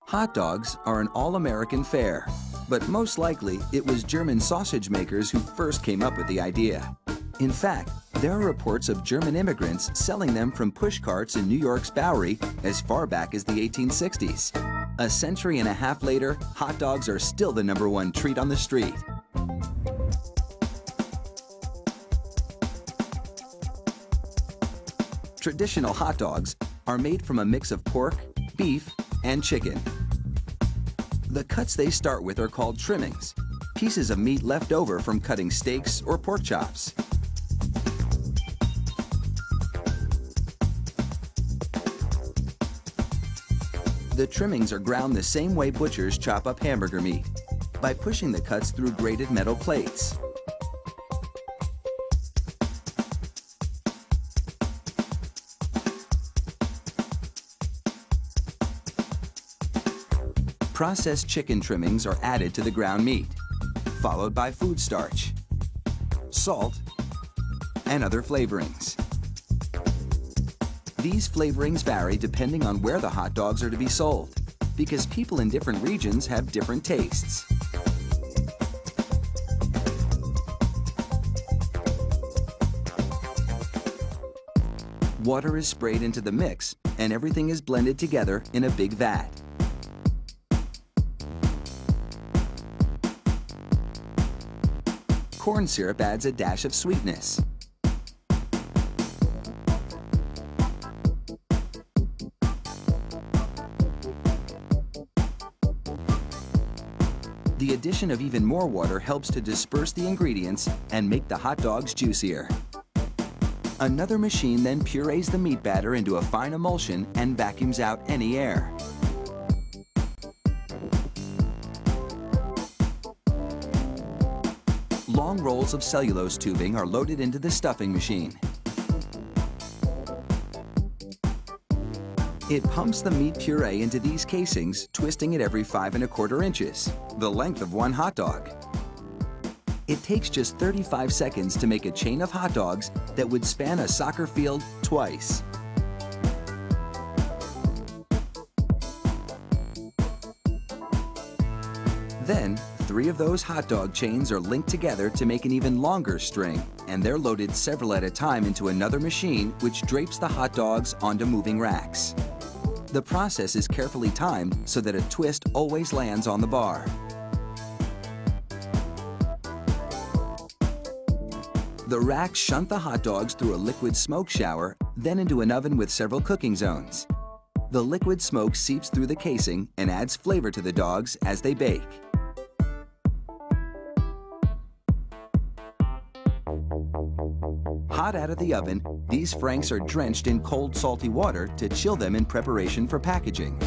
Hot dogs are an all-American fare, but most likely it was German sausage makers who first came up with the idea. In fact, there are reports of German immigrants selling them from push carts in New York's Bowery as far back as the 1860s. A century and a half later, hot dogs are still the #1 treat on the street. Traditional hot dogs are made from a mix of pork, beef, and chicken. The cuts they start with are called trimmings, pieces of meat left over from cutting steaks or pork chops. The trimmings are ground the same way butchers chop up hamburger meat, by pushing the cuts through grated metal plates. Processed chicken trimmings are added to the ground meat, followed by food starch, salt, and other flavorings. These flavorings vary depending on where the hot dogs are to be sold, because people in different regions have different tastes. Water is sprayed into the mix, and everything is blended together in a big vat. Corn syrup adds a dash of sweetness. The addition of even more water helps to disperse the ingredients and make the hot dogs juicier. Another machine then purees the meat batter into a fine emulsion and vacuums out any air. Long rolls of cellulose tubing are loaded into the stuffing machine. It pumps the meat puree into these casings, twisting it every 5 1/4 inches, the length of one hot dog. It takes just 35 seconds to make a chain of hot dogs that would span a soccer field twice. Then, 3 of those hot dog chains are linked together to make an even longer string, and they're loaded several at a time into another machine which drapes the hot dogs onto moving racks. The process is carefully timed so that a twist always lands on the bar. The racks shunt the hot dogs through a liquid smoke shower, then into an oven with several cooking zones. The liquid smoke seeps through the casing and adds flavor to the dogs as they bake. Hot out of the oven, these franks are drenched in cold, salty water to chill them in preparation for packaging.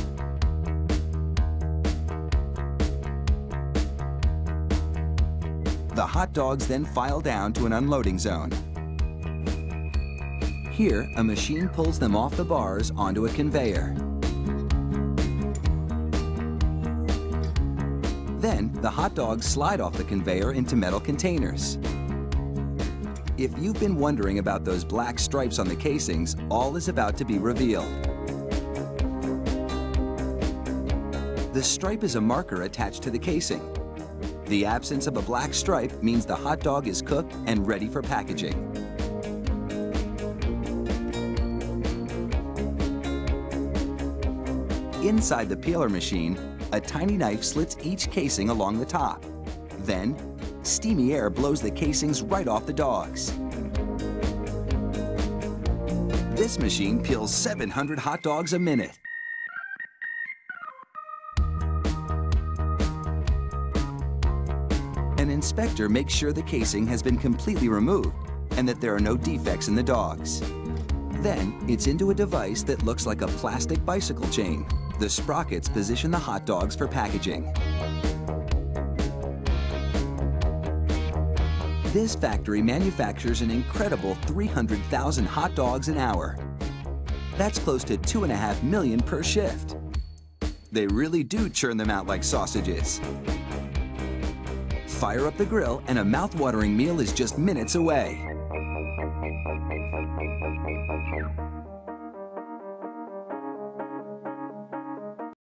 The hot dogs then file down to an unloading zone. Here, a machine pulls them off the bars onto a conveyor. Then, the hot dogs slide off the conveyor into metal containers. If you've been wondering about those black stripes on the casings, all is about to be revealed. The stripe is a marker attached to the casing. The absence of a black stripe means the hot dog is cooked and ready for packaging. Inside the peeler machine, a tiny knife slits each casing along the top. Then, steamy air blows the casings right off the dogs. This machine peels 700 hot dogs a minute. An inspector makes sure the casing has been completely removed and that there are no defects in the dogs. Then, it's into a device that looks like a plastic bicycle chain. The sprockets position the hot dogs for packaging. This factory manufactures an incredible 300,000 hot dogs an hour. That's close to 2.5 million per shift. They really do churn them out like sausages. Fire up the grill and a mouth-watering meal is just minutes away.